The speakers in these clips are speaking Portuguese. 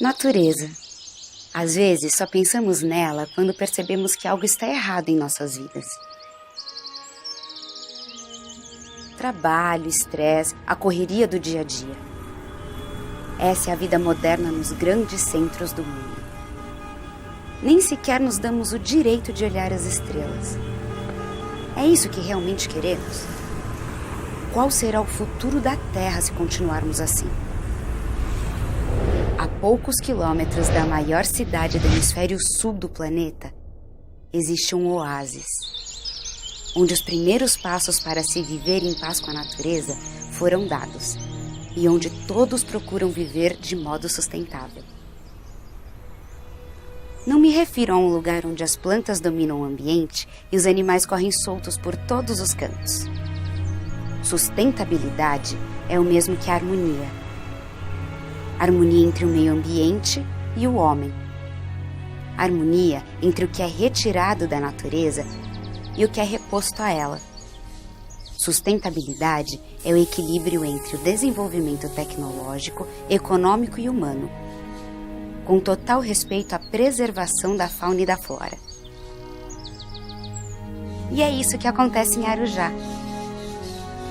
Natureza. Às vezes só pensamos nela quando percebemos que algo está errado em nossas vidas. Trabalho, estresse, a correria do dia a dia. Essa é a vida moderna nos grandes centros do mundo. Nem sequer nos damos o direito de olhar as estrelas. É isso que realmente queremos? Qual será o futuro da Terra se continuarmos assim? A poucos quilômetros da maior cidade do hemisfério sul do planeta, existe um oásis, onde os primeiros passos para se viver em paz com a natureza foram dados, e onde todos procuram viver de modo sustentável. Não me refiro a um lugar onde as plantas dominam o ambiente e os animais correm soltos por todos os cantos. Sustentabilidade é o mesmo que harmonia. Harmonia entre o meio ambiente e o homem. Harmonia entre o que é retirado da natureza e o que é reposto a ela. Sustentabilidade é o equilíbrio entre o desenvolvimento tecnológico, econômico e humano, com total respeito à preservação da fauna e da flora. E é isso que acontece em Arujá,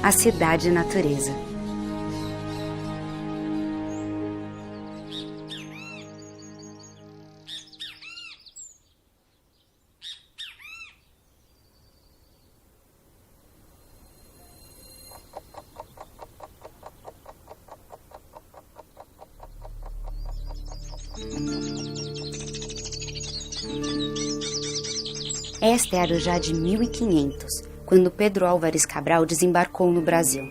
a cidade natureza. Esta é Arujá de 1500, quando Pedro Álvares Cabral desembarcou no Brasil.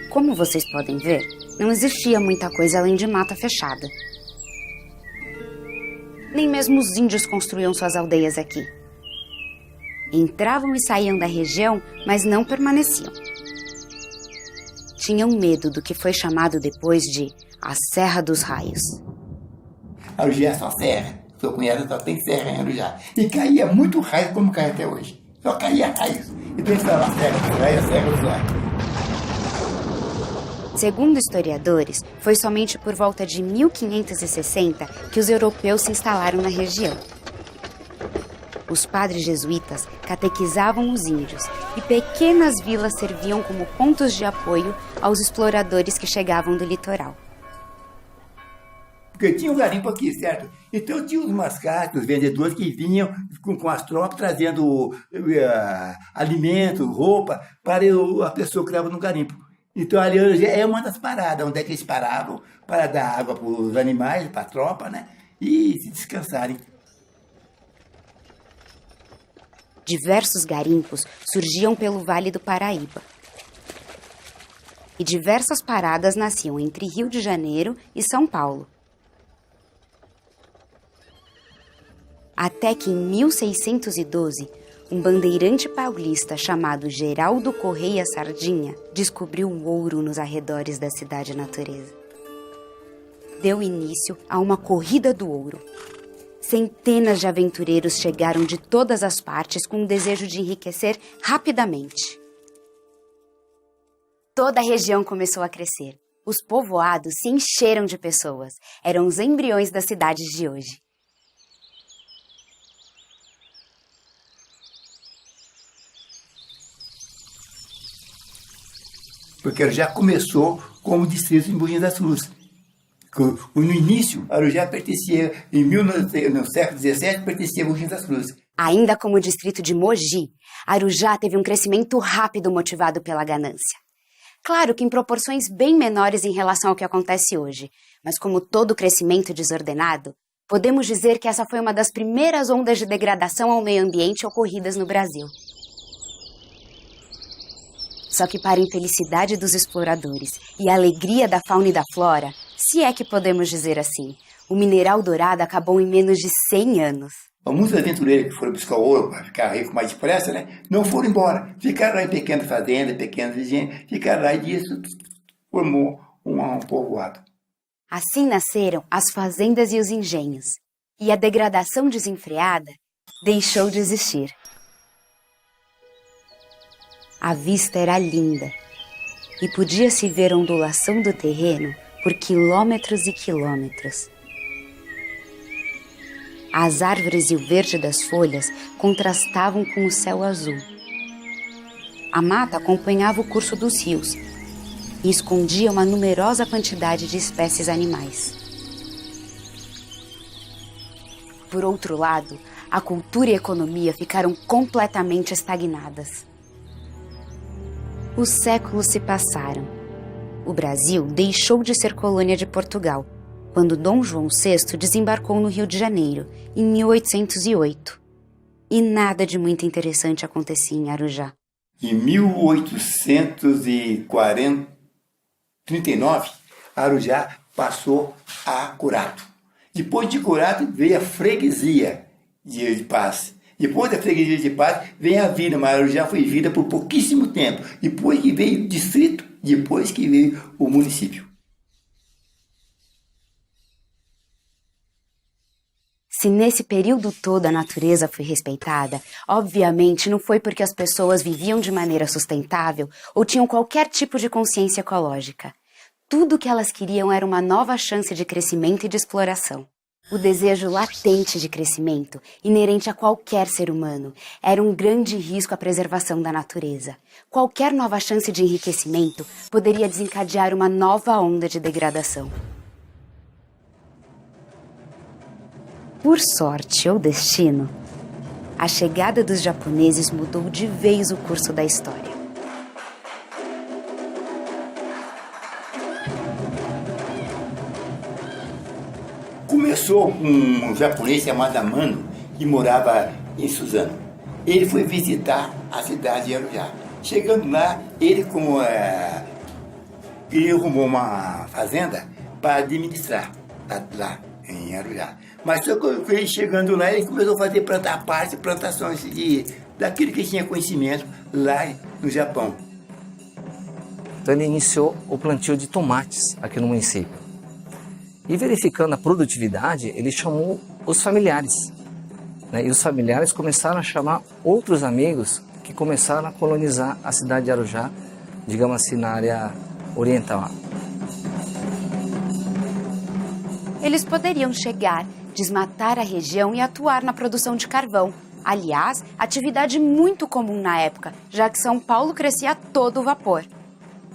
Como vocês podem ver, não existia muita coisa além de mata fechada. Nem mesmo os índios construíam suas aldeias aqui. Entravam e saíam da região, mas não permaneciam. Tinham medo do que foi chamado depois de a Serra dos Raios. Arujá é só serra. Sou cunhado, só tem serra em Arujá. E caía muito raio como cai até hoje. Só caía raios. Então eles falavam Serra dos Raios, Serra dos Raios. Segundo historiadores, foi somente por volta de 1560 que os europeus se instalaram na região. Os padres jesuítas catequizavam os índios e pequenas vilas serviam como pontos de apoio aos exploradores que chegavam do litoral. Porque tinha um garimpo aqui, certo? Então tinha os mascates, os vendedores que vinham com as tropas trazendo alimento, roupa para a pessoa que estava no garimpo. Então ali é uma das paradas, onde é que eles paravam para dar água para os animais, para a tropa, né? E se descansarem. Diversos garimpos surgiam pelo Vale do Paraíba. E diversas paradas nasciam entre Rio de Janeiro e São Paulo. Até que em 1612, um bandeirante paulista chamado Geraldo Correia Sardinha descobriu o ouro nos arredores da cidade natureza. Deu início a uma corrida do ouro. Centenas de aventureiros chegaram de todas as partes com o desejo de enriquecer rapidamente. Toda a região começou a crescer. Os povoados se encheram de pessoas. Eram os embriões das cidades de hoje. Porque Arujá começou como distrito em Mogi das Cruzes. No início, Arujá pertencia, no século XVII, pertencia a Mogi das Cruzes. Ainda como distrito de Mogi, Arujá teve um crescimento rápido motivado pela ganância. Claro que em proporções bem menores em relação ao que acontece hoje, mas como todo crescimento desordenado, podemos dizer que essa foi uma das primeiras ondas de degradação ao meio ambiente ocorridas no Brasil. Só que para a infelicidade dos exploradores e a alegria da fauna e da flora, se é que podemos dizer assim, o mineral dourado acabou em menos de 100 anos. Muitos aventureiros que foram buscar ouro para ficar rico mais depressa, né, não foram embora. Ficaram lá em pequenas fazendas, pequenas vizinhas, ficaram lá e disso formou um povoado. Assim nasceram as fazendas e os engenhos. E a degradação desenfreada deixou de existir. A vista era linda e podia-se ver a ondulação do terreno por quilômetros e quilômetros. As árvores e o verde das folhas contrastavam com o céu azul. A mata acompanhava o curso dos rios e escondia uma numerosa quantidade de espécies animais. Por outro lado, a cultura e a economia ficaram completamente estagnadas. Os séculos se passaram. O Brasil deixou de ser colônia de Portugal, quando Dom João VI desembarcou no Rio de Janeiro, em 1808. E nada de muito interessante acontecia em Arujá. Em 1839, Arujá passou a Curato. Depois de Curato veio a freguesia de Paz. Depois da freguesia de Paz vem a vila, mas Arujá foi vila por pouquíssimo tempo. Depois que veio o distrito, depois que veio o município. Se nesse período todo a natureza foi respeitada, obviamente não foi porque as pessoas viviam de maneira sustentável ou tinham qualquer tipo de consciência ecológica. Tudo o que elas queriam era uma nova chance de crescimento e de exploração. O desejo latente de crescimento, inerente a qualquer ser humano, era um grande risco à preservação da natureza. Qualquer nova chance de enriquecimento poderia desencadear uma nova onda de degradação. Por sorte ou destino, a chegada dos japoneses mudou de vez o curso da história. Começou com um japonês chamado Amano, que morava em Suzano. Ele foi visitar a cidade de Arujá. Chegando lá, ele arrumou uma fazenda para administrar lá em Arujá. Mas só que ele chegando lá, ele começou a fazer plantações daquilo que tinha conhecimento lá no Japão. Então ele iniciou o plantio de tomates aqui no município. E verificando a produtividade, ele chamou os familiares. Né? E os familiares começaram a chamar outros amigos que começaram a colonizar a cidade de Arujá, digamos assim, na área oriental. Eles poderiam chegar, desmatar a região e atuar na produção de carvão. Aliás, atividade muito comum na época, já que São Paulo crescia a todo vapor.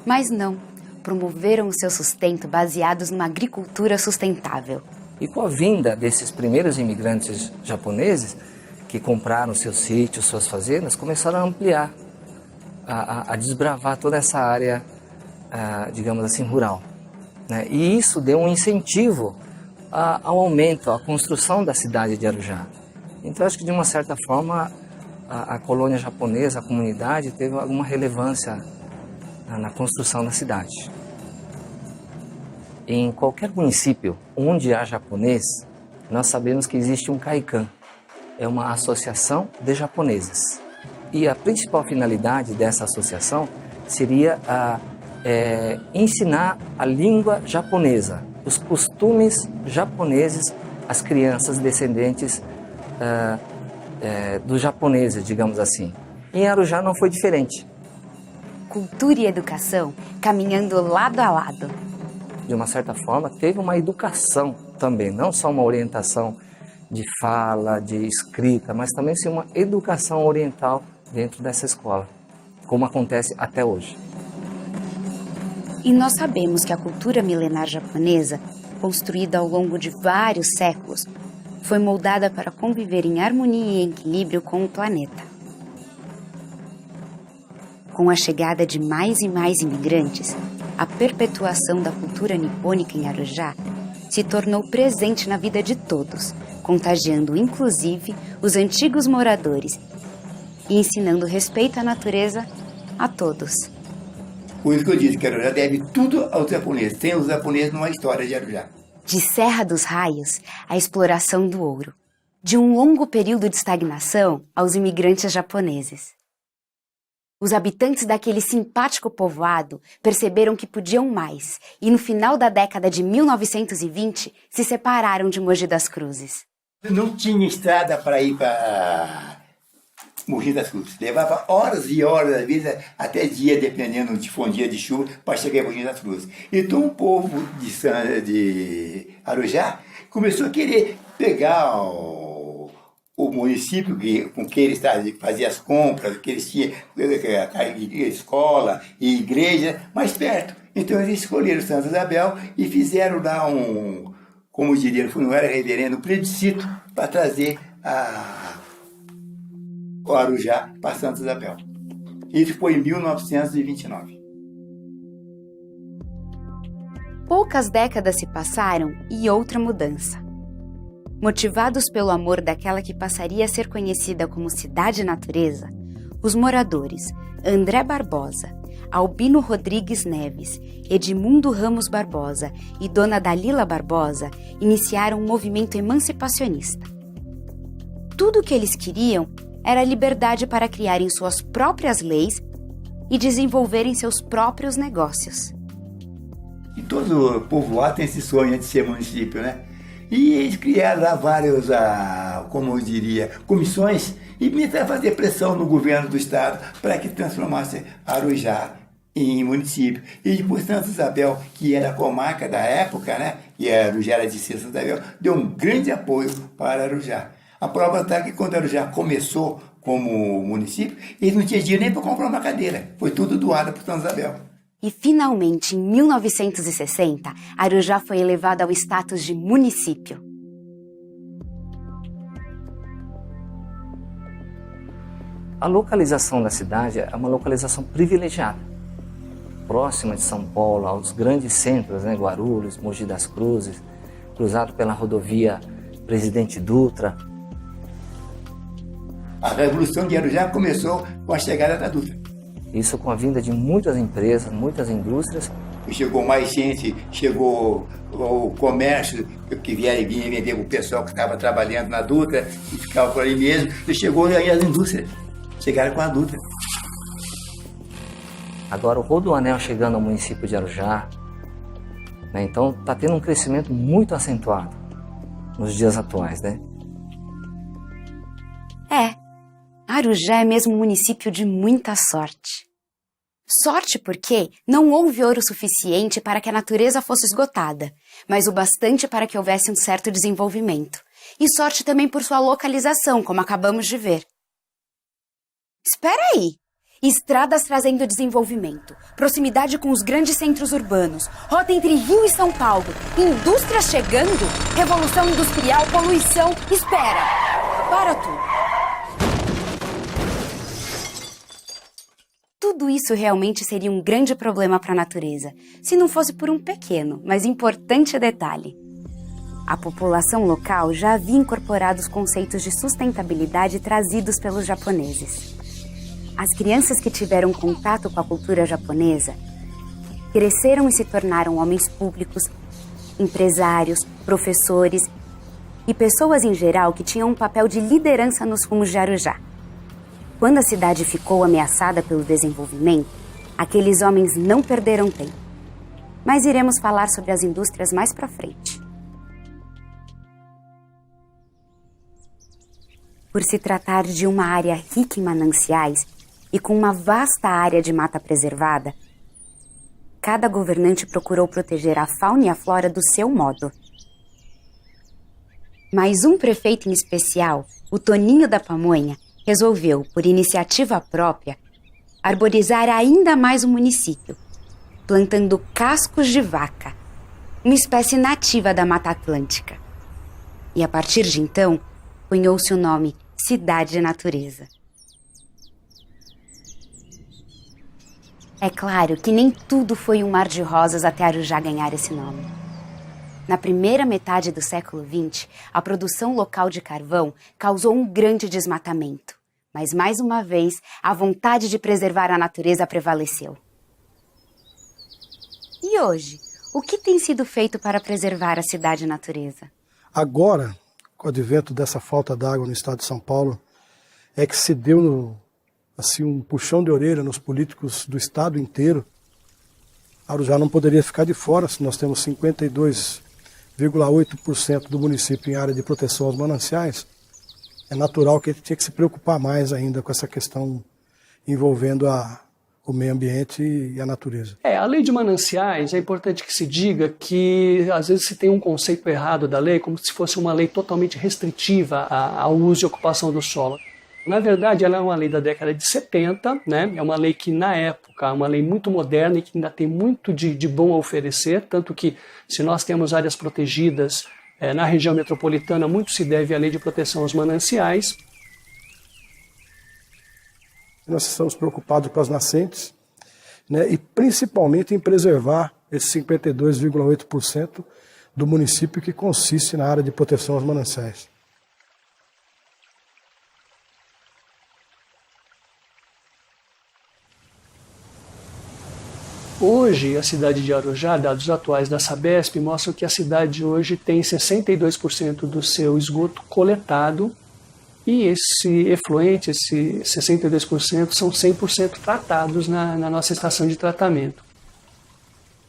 Mas não, promoveram o seu sustento baseados numa agricultura sustentável. E com a vinda desses primeiros imigrantes japoneses, que compraram seus sítios, suas fazendas, começaram a ampliar, a desbravar toda essa área, digamos assim, rural. Né? E isso deu um incentivo ao aumento, à construção da cidade de Arujá. Então, acho que de uma certa forma, a colônia japonesa, a comunidade, teve alguma relevância na construção da cidade. Em qualquer município onde há japonês, nós sabemos que existe um kaikan, é uma associação de japoneses. E a principal finalidade dessa associação seria ensinar a língua japonesa, os costumes japoneses às crianças descendentes dos japoneses, digamos assim. Em Arujá não foi diferente. Cultura e educação caminhando lado a lado. De uma certa forma, teve uma educação também, não só uma orientação de fala, de escrita, mas também sim, uma educação oriental dentro dessa escola, como acontece até hoje. E nós sabemos que a cultura milenar japonesa, construída ao longo de vários séculos, foi moldada para conviver em harmonia e equilíbrio com o planeta. Com a chegada de mais e mais imigrantes, a perpetuação da cultura nipônica em Arujá se tornou presente na vida de todos, contagiando inclusive os antigos moradores e ensinando respeito à natureza a todos. Por isso que eu disse que Arujá deve tudo aos japoneses. Sem os japoneses não há história de Arujá. De Serra dos Raios, à exploração do ouro. De um longo período de estagnação aos imigrantes japoneses. Os habitantes daquele simpático povoado perceberam que podiam mais e no final da década de 1920 se separaram de Mogi das Cruzes. Não tinha estrada para ir para Mogi das Cruzes. Levava horas e horas, às vezes até dia, dependendo de um dia de chuva, para chegar em Mogi das Cruzes. Então o povo de Arujá começou a querer pegar o município com que eles faziam as compras, que eles tinham escola e igreja mais perto. Então eles escolheram Santa Isabel e fizeram lá como diria, não era reverendo, um plebiscito para trazer o Arujá para Santa Isabel. Isso foi em 1929. Poucas décadas se passaram e outra mudança. Motivados pelo amor daquela que passaria a ser conhecida como Cidade Natureza, os moradores André Barbosa, Albino Rodrigues Neves, Edmundo Ramos Barbosa e Dona Dalila Barbosa iniciaram um movimento emancipacionista. Tudo o que eles queriam era liberdade para criarem suas próprias leis e desenvolverem seus próprios negócios. E todo povoado tem esse sonho de ser município, né? E eles criaram lá várias, como eu diria, comissões e começaram a fazer pressão no governo do estado para que transformasse Arujá em município. E depois Santa Isabel, que era a comarca da época, né? E Arujá era de Santa Isabel, deu um grande apoio para Arujá. A prova está que quando Arujá começou como município, eles não tinham dinheiro nem para comprar uma cadeira. Foi tudo doado por Santa Isabel. E, finalmente, em 1960, Arujá foi elevado ao status de município. A localização da cidade é uma localização privilegiada, próxima de São Paulo, aos grandes centros, né, Guarulhos, Mogi das Cruzes, cruzado pela rodovia Presidente Dutra. A Revolução de Arujá começou com a chegada da Dutra. Isso com a vinda de muitas empresas, muitas indústrias. Chegou mais gente, chegou o comércio que vinha vender para o pessoal que estava trabalhando na Dutra e ficava por ali mesmo. E chegou aí as indústrias, chegaram com a Dutra. Agora o Rodoanel chegando ao município de Arujá, né? Então está tendo um crescimento muito acentuado nos dias atuais, né? Arujá é mesmo um município de muita sorte. Sorte porque não houve ouro suficiente para que a natureza fosse esgotada, mas o bastante para que houvesse um certo desenvolvimento. E sorte também por sua localização, como acabamos de ver. Espera aí! Estradas trazendo desenvolvimento, proximidade com os grandes centros urbanos, rota entre Rio e São Paulo, indústria chegando, revolução industrial, poluição... Espera! Para tudo! Tudo isso realmente seria um grande problema para a natureza, se não fosse por um pequeno, mas importante detalhe. A população local já havia incorporado os conceitos de sustentabilidade trazidos pelos japoneses. As crianças que tiveram contato com a cultura japonesa cresceram e se tornaram homens públicos, empresários, professores e pessoas em geral que tinham um papel de liderança nos rumos de Arujá. Quando a cidade ficou ameaçada pelo desenvolvimento, aqueles homens não perderam tempo. Mas iremos falar sobre as indústrias mais para frente. Por se tratar de uma área rica em mananciais e com uma vasta área de mata preservada, cada governante procurou proteger a fauna e a flora do seu modo. Mas um prefeito em especial, o Toninho da Pamonha, resolveu, por iniciativa própria, arborizar ainda mais o município, plantando cascos de vaca, uma espécie nativa da Mata Atlântica. E a partir de então, cunhou-se o nome Cidade Natureza. É claro que nem tudo foi um mar de rosas até Arujá ganhar esse nome. Na primeira metade do século XX, a produção local de carvão causou um grande desmatamento. Mas, mais uma vez, a vontade de preservar a natureza prevaleceu. E hoje, o que tem sido feito para preservar a cidade natureza? Agora, com o advento dessa falta d'água no estado de São Paulo, é que se deu assim, um puxão de orelha nos políticos do estado inteiro. Arujá não poderia ficar de fora, se nós temos 52,8% do município em área de proteção aos mananciais. é natural que ele tinha que se preocupar mais ainda com essa questão envolvendo o meio ambiente e a natureza. A lei de mananciais, é importante que se diga que às vezes se tem um conceito errado da lei, como se fosse uma lei totalmente restritiva ao uso e ocupação do solo. Na verdade, ela é uma lei da década de 70, né? É uma lei que, na época, é uma lei muito moderna e que ainda tem muito de bom a oferecer, tanto que, se nós temos áreas protegidas na região metropolitana, muito se deve à lei de proteção aos mananciais. Nós estamos preocupados com as nascentes, né? E principalmente em preservar esse 52,8% do município que consiste na área de proteção aos mananciais. Hoje, a cidade de Arujá, dados atuais da Sabesp, mostram que a cidade hoje tem 62% do seu esgoto coletado e esse efluente, esse 62%, são 100% tratados na nossa estação de tratamento.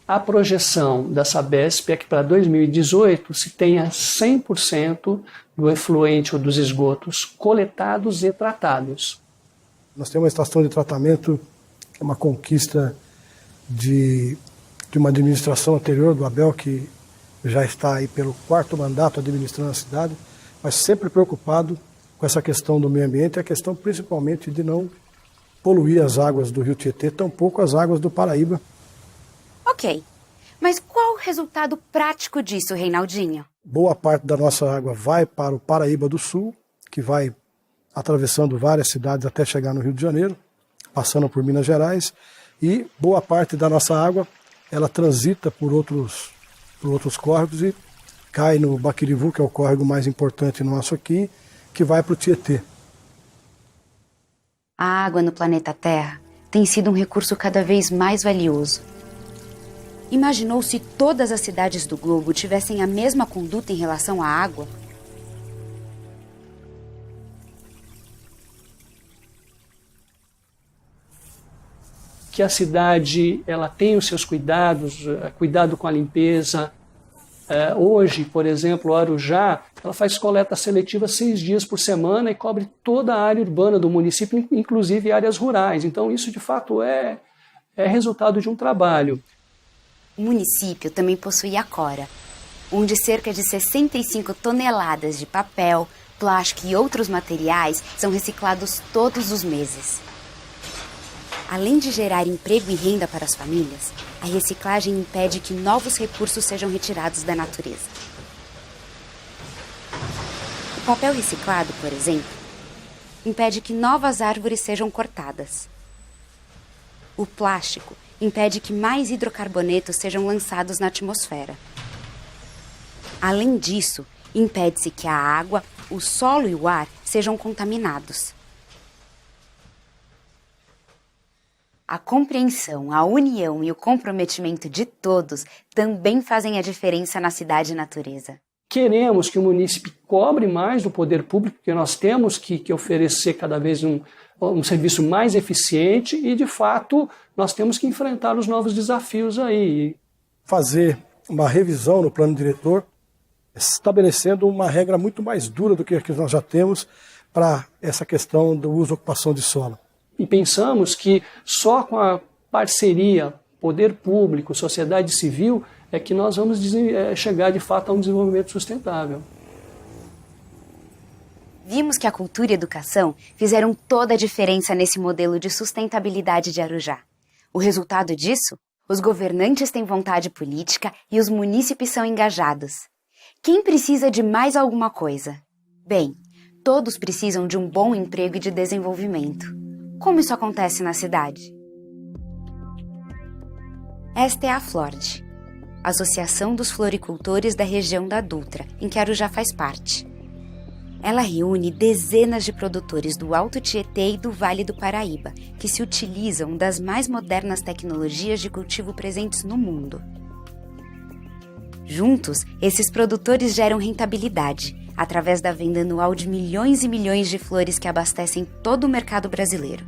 A projeção da Sabesp é que para 2018 se tenha 100% do efluente ou dos esgotos coletados e tratados. Nós temos uma estação de tratamento, que é uma conquista de uma administração anterior do Abel, que já está aí pelo 4º mandato administrando a cidade, mas sempre preocupado com essa questão do meio ambiente, a questão principalmente de não poluir as águas do Rio Tietê, tampouco as águas do Paraíba. Ok, mas qual o resultado prático disso, Reinaldinho? Boa parte da nossa água vai para o Paraíba do Sul, que vai atravessando várias cidades até chegar no Rio de Janeiro, passando por Minas Gerais, e boa parte da nossa água ela transita por outros córregos e cai no Baquirivu, que é o córrego mais importante nosso aqui, que vai para o Tietê. A água no planeta Terra tem sido um recurso cada vez mais valioso. Imaginou se todas as cidades do globo tivessem a mesma conduta em relação à água? Que a cidade ela tem os seus cuidados, cuidado com a limpeza. Hoje, por exemplo, a Arujá ela faz coleta seletiva 6 dias por semana e cobre toda a área urbana do município, inclusive áreas rurais. Então isso, de fato, é resultado de um trabalho. O município também possui a Cora, onde cerca de 65 toneladas de papel, plástico e outros materiais são reciclados todos os meses. Além de gerar emprego e renda para as famílias, a reciclagem impede que novos recursos sejam retirados da natureza. O papel reciclado, por exemplo, impede que novas árvores sejam cortadas. O plástico impede que mais hidrocarbonetos sejam lançados na atmosfera. Além disso, impede-se que a água, o solo e o ar sejam contaminados. A compreensão, a união e o comprometimento de todos também fazem a diferença na cidade e natureza. Queremos que o município cobre mais do poder público, porque nós temos que oferecer cada vez um serviço mais eficiente e, de fato, nós temos que enfrentar os novos desafios aí. Fazer uma revisão no plano diretor, estabelecendo uma regra muito mais dura do que a que nós já temos para essa questão do uso e ocupação de solo. E pensamos que só com a parceria, poder público, sociedade civil, é que nós vamos chegar de fato a um desenvolvimento sustentável. Vimos que a cultura e a educação fizeram toda a diferença nesse modelo de sustentabilidade de Arujá. O resultado disso? Os governantes têm vontade política e os munícipes são engajados. Quem precisa de mais alguma coisa? Bem, todos precisam de um bom emprego e de desenvolvimento. Como isso acontece na cidade? Esta é a Flord, Associação dos Floricultores da região da Dutra, em que Arujá faz parte. Ela reúne dezenas de produtores do Alto Tietê e do Vale do Paraíba, que se utilizam das mais modernas tecnologias de cultivo presentes no mundo. Juntos, esses produtores geram rentabilidade, através da venda anual de milhões e milhões de flores que abastecem todo o mercado brasileiro.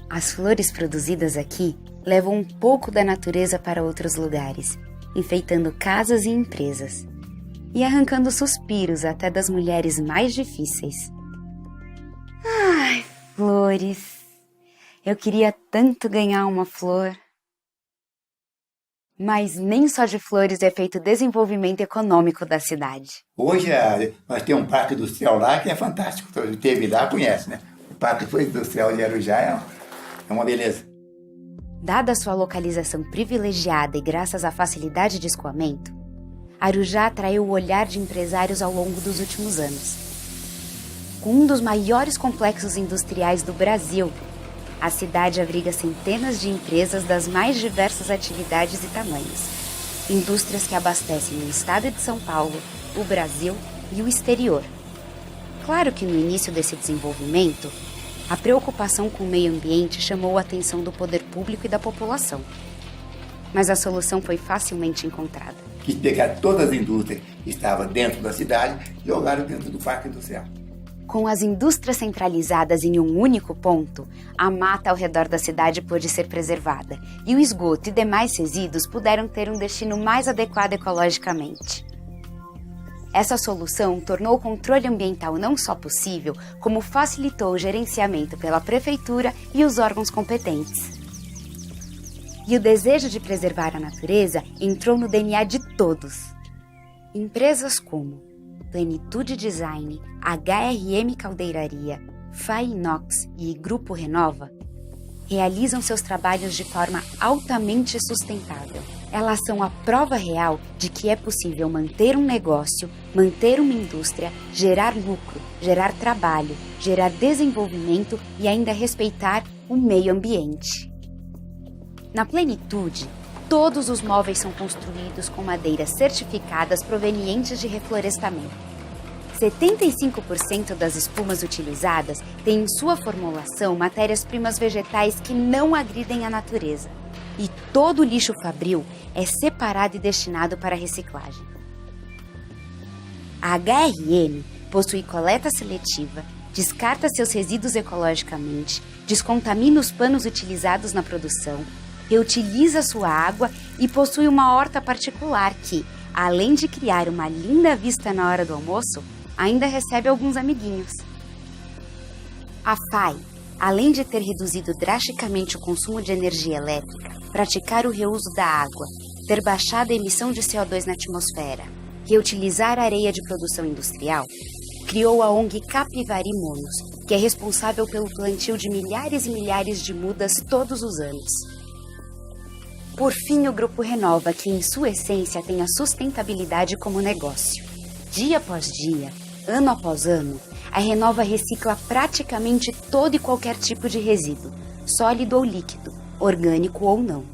As flores produzidas aqui levam um pouco da natureza para outros lugares, enfeitando casas e empresas. e arrancando suspiros até das mulheres mais difíceis. Ai, flores! Eu queria tanto ganhar uma flor. Mas nem só de flores é feito o desenvolvimento econômico da cidade. Hoje nós temos um parque industrial lá que é fantástico. Quem esteve lá conhece, né? O parque industrial de Arujá é uma beleza. Dada sua localização privilegiada e graças à facilidade de escoamento, Arujá atraiu o olhar de empresários ao longo dos últimos anos. Com um dos maiores complexos industriais do Brasil, a cidade abriga centenas de empresas das mais diversas atividades e tamanhos. Indústrias que abastecem o estado de São Paulo, o Brasil e o exterior. Claro que no início desse desenvolvimento, a preocupação com o meio ambiente chamou a atenção do poder público e da população. Mas a solução foi facilmente encontrada. Quis pegar todas as indústrias que estavam dentro da cidade e jogaram dentro do parque industrial. Com as indústrias centralizadas em um único ponto, a mata ao redor da cidade pôde ser preservada e o esgoto e demais resíduos puderam ter um destino mais adequado ecologicamente. Essa solução tornou o controle ambiental não só possível, como facilitou o gerenciamento pela prefeitura e os órgãos competentes. E o desejo de preservar a natureza entrou no DNA de todos. Empresas como Plenitude Design, HRM Caldeiraria, FAI Inox e Grupo Renova realizam seus trabalhos de forma altamente sustentável. Elas são a prova real de que é possível manter um negócio, manter uma indústria, gerar lucro, gerar trabalho, gerar desenvolvimento e ainda respeitar o meio ambiente. Na Plenitude, todos os móveis são construídos com madeiras certificadas provenientes de reflorestamento. 75% das espumas utilizadas têm em sua formulação matérias-primas vegetais que não agridem a natureza. E todo o lixo fabril é separado e destinado para reciclagem. A HRM possui coleta seletiva, descarta seus resíduos ecologicamente, descontamina os panos utilizados na produção, reutiliza sua água e possui uma horta particular que, além de criar uma linda vista na hora do almoço, ainda recebe alguns amiguinhos. A FAI, além de ter reduzido drasticamente o consumo de energia elétrica, praticar o reuso da água, ter baixado a emissão de CO2 na atmosfera, reutilizar a areia de produção industrial, criou a ONG Capivari Monos, que é responsável pelo plantio de milhares e milhares de mudas todos os anos. Por fim, o Grupo Renova, que em sua essência tem a sustentabilidade como negócio. Dia após dia, ano após ano, a Renova recicla praticamente todo e qualquer tipo de resíduo, sólido ou líquido, orgânico ou não.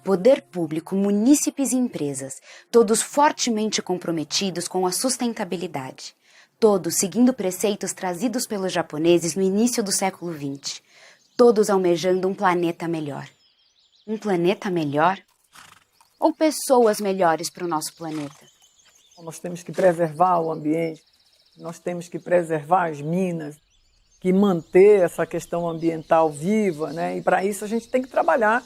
Poder público, munícipes e empresas, todos fortemente comprometidos com a sustentabilidade, todos seguindo preceitos trazidos pelos japoneses no início do século XX, todos almejando um planeta melhor. Um planeta melhor? Ou pessoas melhores para o nosso planeta? Nós temos que preservar o ambiente, nós temos que preservar as minas, que manter essa questão ambiental viva, né? E para isso a gente tem que trabalhar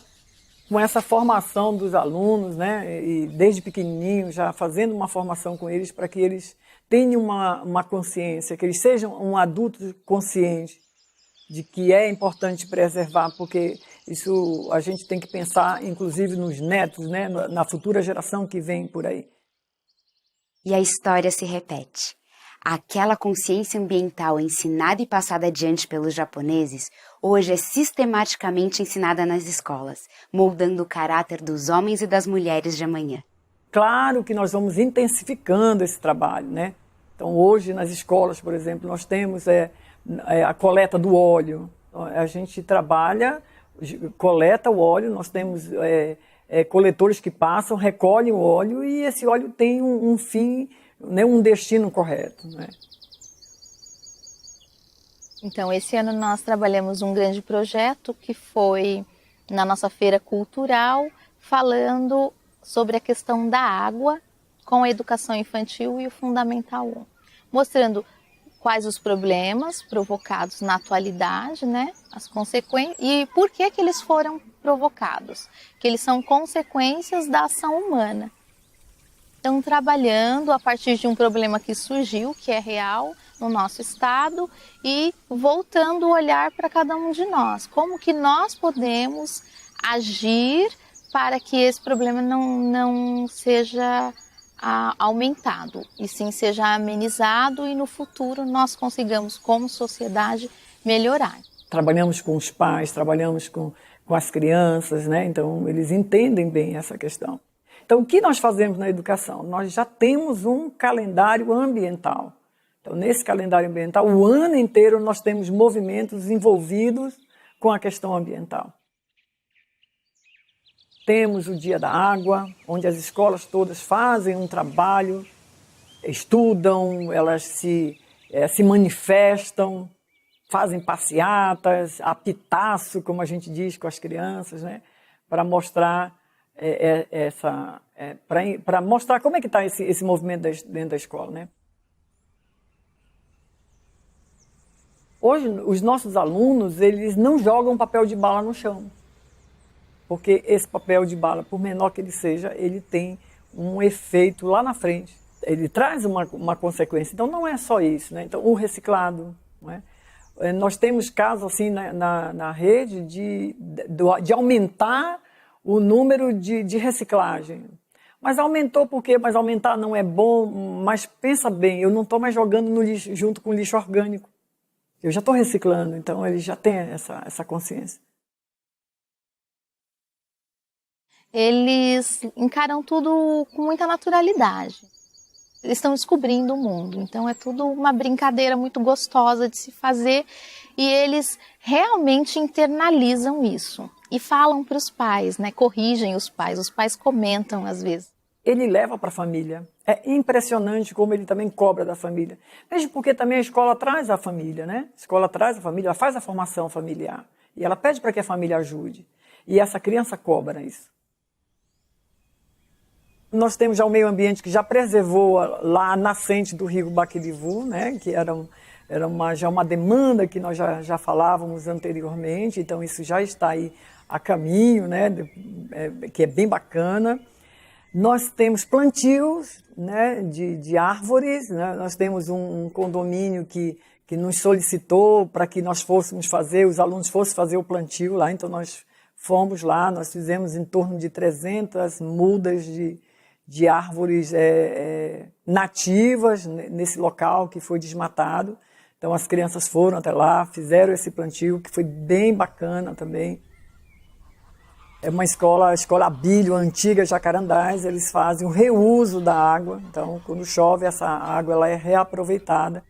com essa formação dos alunos, né? E desde pequenininho já fazendo uma formação com eles para que eles tenham uma consciência, que eles sejam um adulto consciente de que é importante preservar, porque isso a gente tem que pensar, inclusive, nos netos, né? Na futura geração que vem por aí. E a história se repete. Aquela consciência ambiental ensinada e passada adiante pelos japoneses, hoje é sistematicamente ensinada nas escolas, moldando o caráter dos homens e das mulheres de amanhã. Claro que nós vamos intensificando esse trabalho, né? Então, hoje, nas escolas, por exemplo, nós temos a coleta do óleo. A gente trabalha, coleta o óleo, nós temos coletores que passam, recolhem o óleo e esse óleo tem um fim, né, um destino correto, né? Então, esse ano nós trabalhamos um grande projeto que foi na nossa feira cultural, falando sobre a questão da água com a educação infantil e o Fundamental 1, mostrando quais os problemas provocados na atualidade, né, as consequências e por que eles foram provocados, que eles são consequências da ação humana. Então, trabalhando a partir de um problema que surgiu, que é real no nosso estado, e voltando o olhar para cada um de nós. Como que nós podemos agir para que esse problema não seja aumentado, e sim seja amenizado e no futuro nós consigamos, como sociedade, melhorar. Trabalhamos com os pais, trabalhamos com as crianças, né? Então eles entendem bem essa questão. Então o que nós fazemos na educação? Nós já temos um calendário ambiental. Então nesse calendário ambiental, o ano inteiro nós temos movimentos envolvidos com a questão ambiental. Temos o Dia da Água, onde as escolas todas fazem um trabalho, estudam, elas se manifestam, fazem passeatas, apitaço, como a gente diz com as crianças, né? Para mostrar para mostrar como é que está esse movimento dentro da escola, né? Hoje, os nossos alunos, eles não jogam papel de bala no chão. Porque esse papel de bala, por menor que ele seja, ele tem um efeito lá na frente. Ele traz uma consequência. Então, não é só isso, né? Então, o reciclado, não é? Nós temos casos assim na rede de aumentar o número de reciclagem. Mas aumentou por quê? Mas aumentar não é bom. Mas pensa bem, eu não estou mais jogando no lixo junto com o lixo orgânico. Eu já estou reciclando, então ele já tem essa consciência. Eles encaram tudo com muita naturalidade. Eles estão descobrindo o mundo, então é tudo uma brincadeira muito gostosa de se fazer e eles realmente internalizam isso e falam para os pais, né? Corrigem os pais comentam às vezes. Ele leva para a família. É impressionante como ele também cobra da família. Mesmo porque também a escola traz a família, né? A escola traz a família, ela faz a formação familiar e ela pede para que a família ajude. E essa criança cobra isso. Nós temos já o meio ambiente que já preservou lá a nascente do rio Baquilivu, né, que era já uma demanda que nós já falávamos anteriormente, então isso já está aí a caminho, né, que é bem bacana. Nós temos plantios, né, de árvores, né, nós temos um condomínio que nos solicitou para que nós fôssemos fazer, os alunos fossem fazer o plantio lá, então nós fomos lá, nós fizemos em torno de 300 mudas de árvores nativas nesse local que foi desmatado. Então as crianças foram até lá, fizeram esse plantio, que foi bem bacana também. É uma escola, a escola Abílio, antiga Jacarandás, eles fazem o reuso da água. Então quando chove essa água ela é reaproveitada.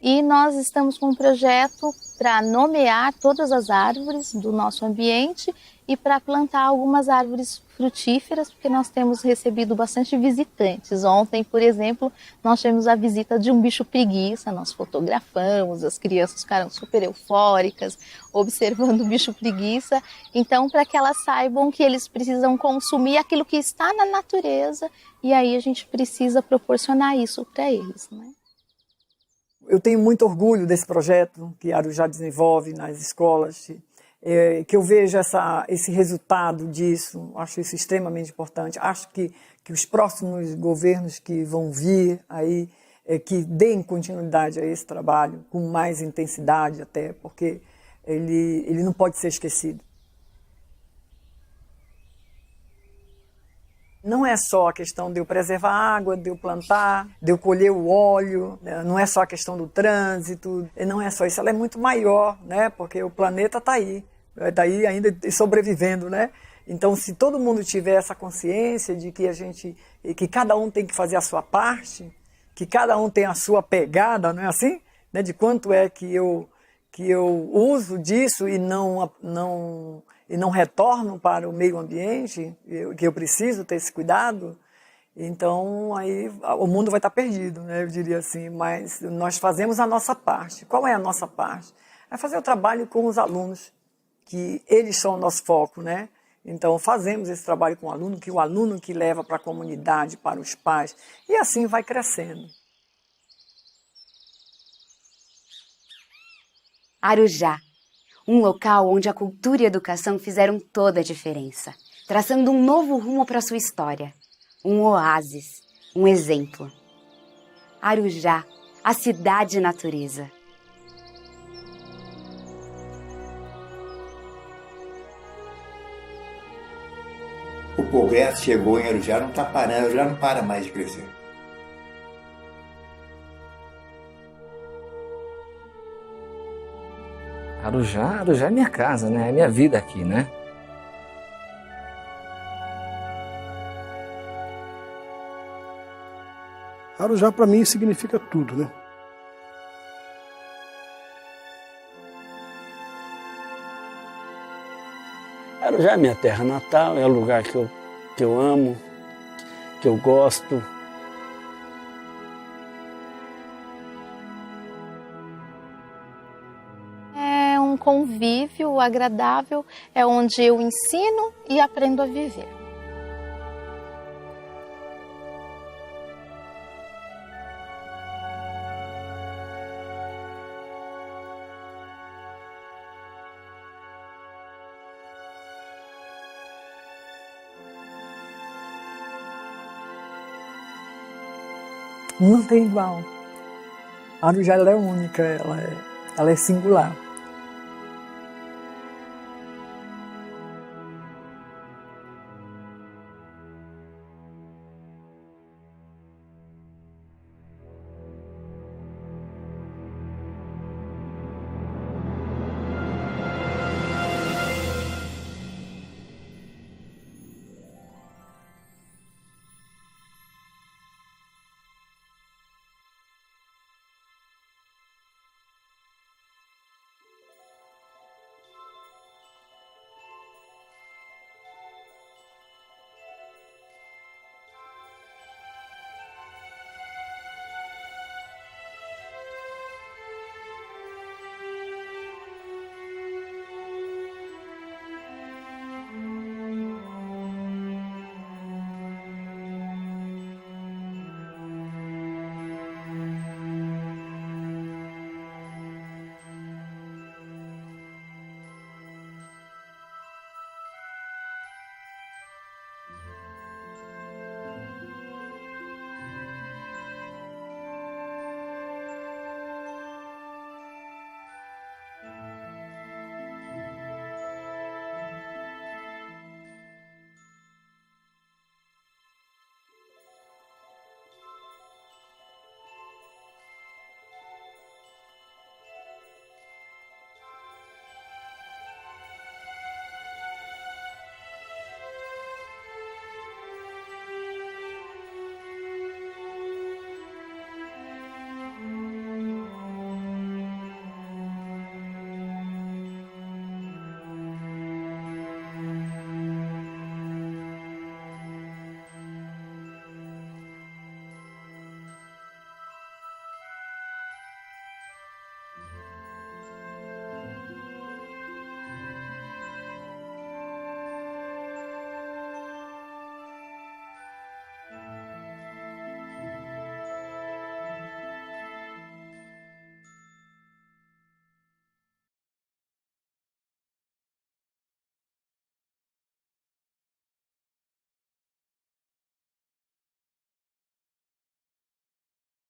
E nós estamos com um projeto para nomear todas as árvores do nosso ambiente e para plantar algumas árvores frutíferas, porque nós temos recebido bastante visitantes. Ontem, por exemplo, nós tivemos a visita de um bicho preguiça, nós fotografamos, as crianças ficaram super eufóricas, observando o bicho preguiça. Então, para que elas saibam que eles precisam consumir aquilo que está na natureza, e aí a gente precisa proporcionar isso para eles, né? Eu tenho muito orgulho desse projeto que a Arujá desenvolve nas escolas, que eu vejo esse resultado disso, acho isso extremamente importante. Acho que os próximos governos que vão vir aí, que deem continuidade a esse trabalho, com mais intensidade até, porque ele não pode ser esquecido. Não é só a questão de eu preservar a água, de eu plantar, de eu colher o óleo, né? Não é só a questão do trânsito, não é só isso, ela é muito maior, né? Porque o planeta está aí ainda sobrevivendo, né? Então, se todo mundo tiver essa consciência de que cada um tem que fazer a sua parte, que cada um tem a sua pegada, não é assim? Né? De quanto é que eu uso disso e não retorno para o meio ambiente, que eu preciso ter esse cuidado, então aí o mundo vai estar perdido, né? Eu diria assim, mas nós fazemos a nossa parte. Qual é a nossa parte? É fazer o trabalho com os alunos, que eles são o nosso foco, né? Então fazemos esse trabalho com o aluno que leva para a comunidade, para os pais, e assim vai crescendo. Arujá, um local onde a cultura e a educação fizeram toda a diferença, traçando um novo rumo para sua história. um oásis, um exemplo. Arujá, a cidade natureza. O progresso chegou em Arujá, não está parando, Arujá não para mais de crescer. Arujá é minha casa, né? É minha vida aqui, né? Arujá para mim significa tudo, né? Arujá é minha terra natal, é o lugar que eu amo, que eu gosto. É um convívio agradável, é onde eu ensino e aprendo a viver. Não tem igual. A Arujá ela é única, ela é singular.